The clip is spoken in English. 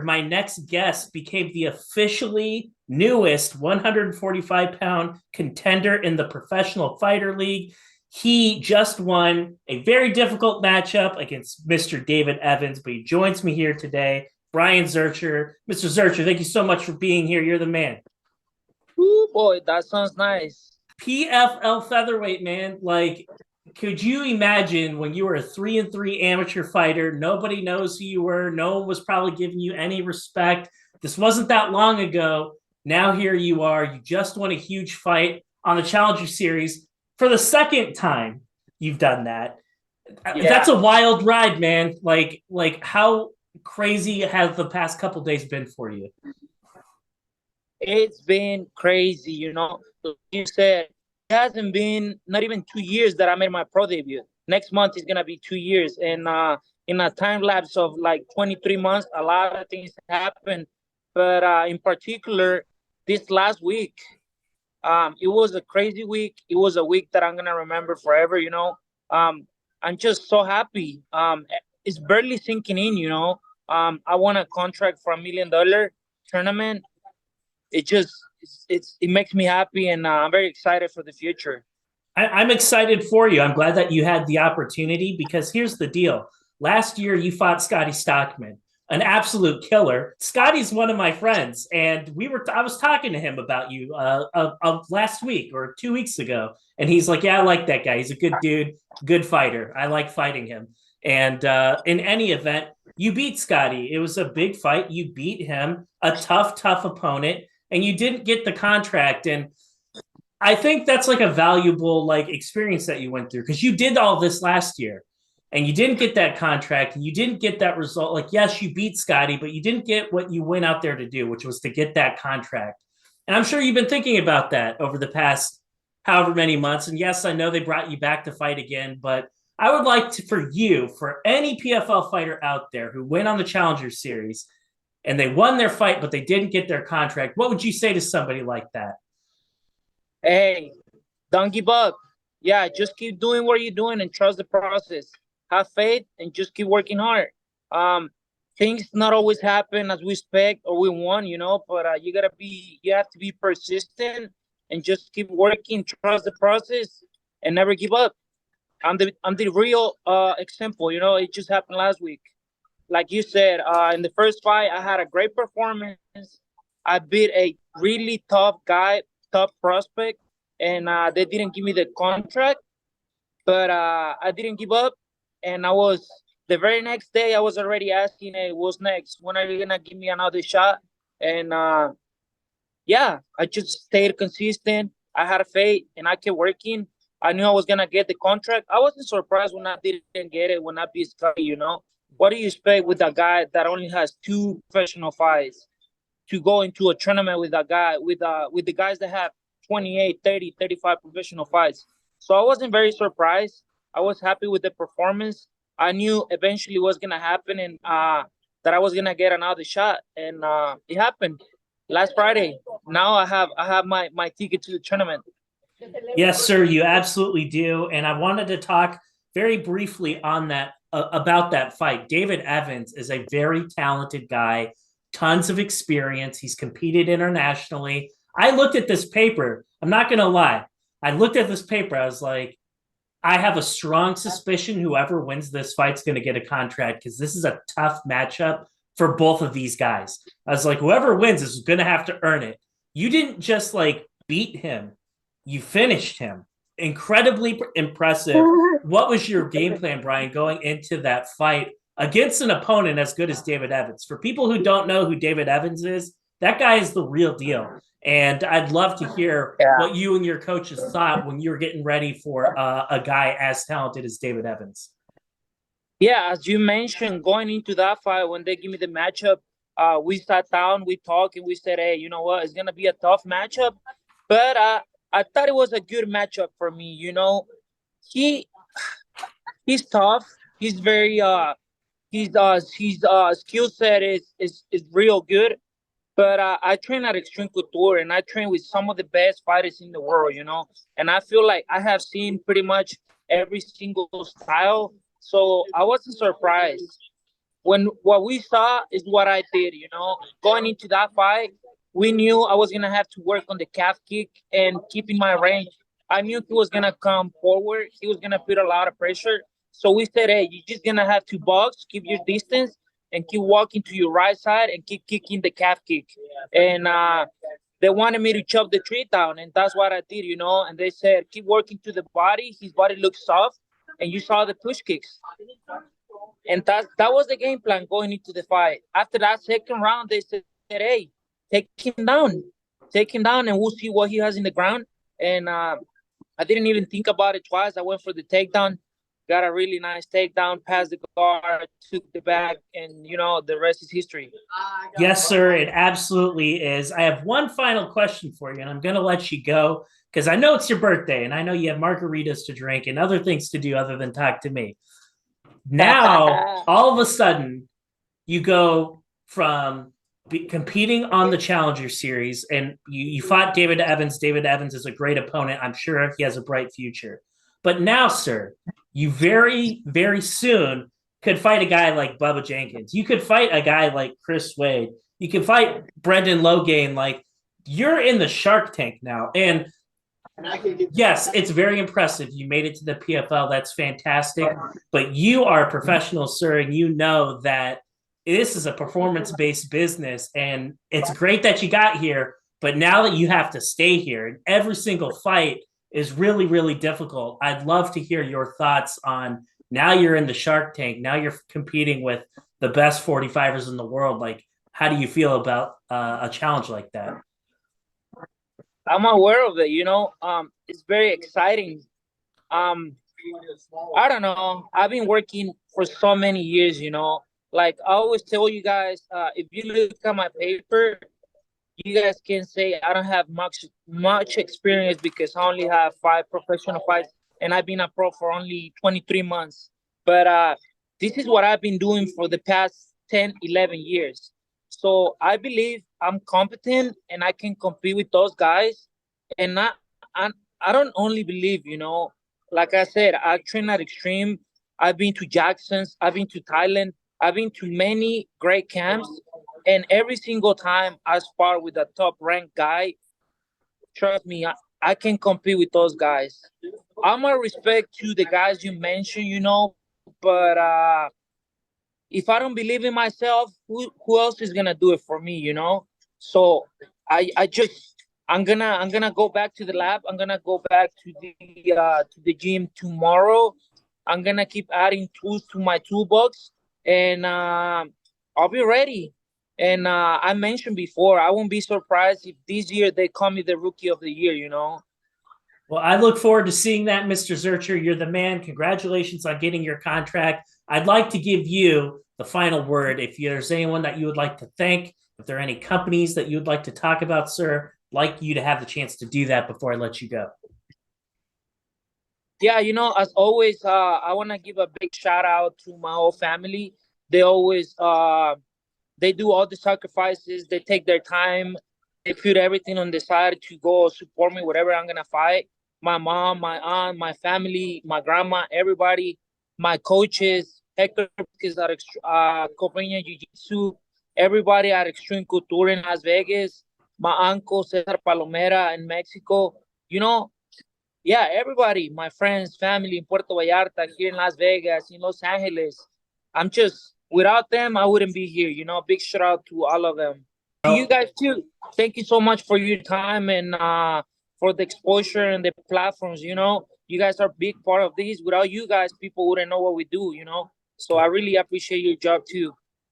my next guest became the officially newest 145-pound contender in the Professional Fighter League. He just won a very difficult matchup against Mr. David Evans, but he joins me here today, Brahyan Zurcher. Mr. Zurcher, thank you so much for being here. You're the man. Ooh, boy, that sounds nice. PFL featherweight, man. Like, could you imagine when you were a 3-3 amateur fighter? Nobody knows who you were. No one was probably giving you any respect. This wasn't that long ago. Now here you are. You just won a huge fight on the Challenger Series for the second time. You've done that. That's Yeah, a wild ride, man. Like how crazy has the past couple days been for you? it's been crazy, Like you said, it hasn't been not even 2 years that I made my pro debut. Next month is gonna be 2 years, and in a time lapse of like 23 months, a lot of things happened. But in particular, this last week, it was a crazy week. It was a week that I'm gonna remember forever. I'm just so happy. It's barely sinking in. I won a contract for $1 million tournament. It makes me happy, and I'm very excited for the future. I'm excited for you. I'm glad that you had the opportunity because here's the deal. Last year, you fought Scotty Stockman, an absolute killer. Scotty's one of my friends, and I was talking to him about you last week or 2 weeks ago, and he's like, "Yeah, I like that guy. He's a good dude, good fighter. I like fighting him." And in any event, you beat Scotty. It was a big fight. You beat him, a tough opponent, and you didn't get the contract. And I think that's like a valuable like experience that you went through because you did all this last year and you didn't get that contract and you didn't get that result. Like, yes, you beat Scotty, but you didn't get what you went out there to do, which was to get that contract. And I'm sure you've been thinking about that over the past however many months. And yes, I know they brought you back to fight again, but I would like to, for any PFL fighter out there who went on the Challenger Series and they won their fight, but they didn't get their contract, what would you say to somebody like that? Hey, don't give up. Yeah, just keep doing what you're doing and trust the process. Have faith and just keep working hard. Um, Things not always happen as we expect or we want, but you have to be persistent and just keep working, trust the process, and never give up. I'm the real example. It just happened last week. Like you said, in the first fight, I had a great performance. I beat a really tough guy, tough prospect, and they didn't give me the contract, but I didn't give up. And the very next day, I was already asking, hey, what's next? When are you going to give me another shot? And yeah, I just stayed consistent. I had faith and I kept working. I knew I was going to get the contract. I wasn't surprised when I didn't get it, when I beat Scotty. What do you expect with a guy that only has two professional fights to go into a tournament with a guy with the guys that have 28, 30, 35 professional fights? So I wasn't very surprised. I was happy with the performance. I knew eventually it was gonna happen, and that I was gonna get another shot, and it happened last Friday. Now I have my ticket to the tournament. Yes, sir, you absolutely do. And I wanted to talk very briefly on that about that fight. David Evans is a very talented guy, tons of experience. He's competed internationally. I looked at this paper. I'm not going to lie. I looked at this paper. I was like, I have a strong suspicion whoever wins this fight's going to get a contract because this is a tough matchup for both of these guys. I was like, whoever wins is going to have to earn it. You didn't just like beat him, you finished him. Incredibly impressive. What was your game plan, Brahyan, going into that fight against an opponent as good as David Evans? For people who don't know who David Evans is, that guy is the real deal. And I'd love to hear Yeah. what you and your coaches thought when you were getting ready for a guy as talented as David Evans. Yeah, as you mentioned, going into that fight, when they give me the matchup, we sat down, we talked, and we said, hey, you know what? It's going to be a tough matchup. But I thought it was a good matchup for me. He he's tough. He's very his skill set is real good. But I train at Xtreme Couture, and I train with some of the best fighters in the world. And I feel like I have seen pretty much every single style. So I wasn't surprised when what we saw is what I did, you know. Going into that fight, we knew I was gonna have to work on the calf kick and keeping my range. I knew he was gonna come forward. He was gonna put a lot of pressure. So we said, hey, you're just gonna have to box, keep your distance, and keep walking to your right side and keep kicking the calf kick. And they wanted me to chop the tree down, and that's what I did, you know. And they said, keep working to the body. His body looks soft, and you saw the push kicks. And that was the game plan going into the fight. After that second round, they said, hey, take him down, and we'll see what he has in the ground. And I didn't even think about it twice. I went for the takedown, got a really nice takedown, passed the guard, took the back, and, you know, the rest is history. Yes, sir, it absolutely is. I have one final question for you, and I'm going to let you go because I know it's your birthday, and I know you have margaritas to drink and other things to do other than talk to me. Now, all of a sudden, you go from competing on the Challenger Series, and you fought David Evans. David Evans is a great opponent. I'm sure he has a bright future. But now, sir, you very, very soon could fight a guy like Bubba Jenkins. You could fight a guy like Chris Wade. You could fight Brendan Lougane. Like, you're in the Shark Tank now. And yes, it's very impressive. You made it to the PFL. That's fantastic. But you are a professional, sir, and you know that this is a performance-based business. And it's great that you got here. But now that you have to stay here, and every single fight is really, really difficult. I'd love to hear your thoughts on now you're in the Shark Tank. Now you're competing with the best 45ers in the world. Like, how do you feel about a challenge like that? I'm aware of it, you know. It's very exciting. I don't know. I've been working for so many years, you know. Like I always tell you guys, if you look at my paper, you guys can say I don't have much experience because I only have 5 professional fights, and I've been a pro for only 23 months. But this is what I've been doing for the past 10, 11 years. So I believe I'm competent and I can compete with those guys. And I don't only believe, you know, like I said, I train at Xtreme. I've been to Jackson's. I've been to Thailand. I've been to many great camps. And every single time I spar with a top ranked guy, trust me, I can compete with those guys. I'm a respect to the guys you mentioned, you know, but if I don't believe in myself, who else is gonna do it for me, you know? So I'm gonna go back to the lab. I'm gonna go back to the gym tomorrow. I'm gonna keep adding tools to my toolbox, and I'll be ready. And I mentioned before, I won't be surprised if this year they call me the Rookie of the Year, you know? Well, I look forward to seeing that, Mr. Zurcher. You're the man. Congratulations on getting your contract. I'd like to give you the final word. If there's anyone that you would like to thank, if there are any companies that you would like to talk about, sir, I'd like you to have the chance to do that before I let you go. Yeah, you know, as always, I want to give a big shout out to my whole family. They always they do all the sacrifices. They take their time. They put everything on the side to go support me, whatever I'm gonna fight. My mom, my aunt, my family, my grandma, everybody, my coaches, Hector is at Copeña Jiu-Jitsu, everybody at Xtreme Couture in Las Vegas, my uncle Cesar Palomera in Mexico. You know, yeah, everybody, my friends, family in Puerto Vallarta, here in Las Vegas, in Los Angeles. I'm just, without them, I wouldn't be here. You know, big shout out to all of them. To you guys too. Thank you so much for your time and for the exposure and the platforms. You know, you guys are a big part of this. Without you guys, people wouldn't know what we do, you know. So I really appreciate your job too.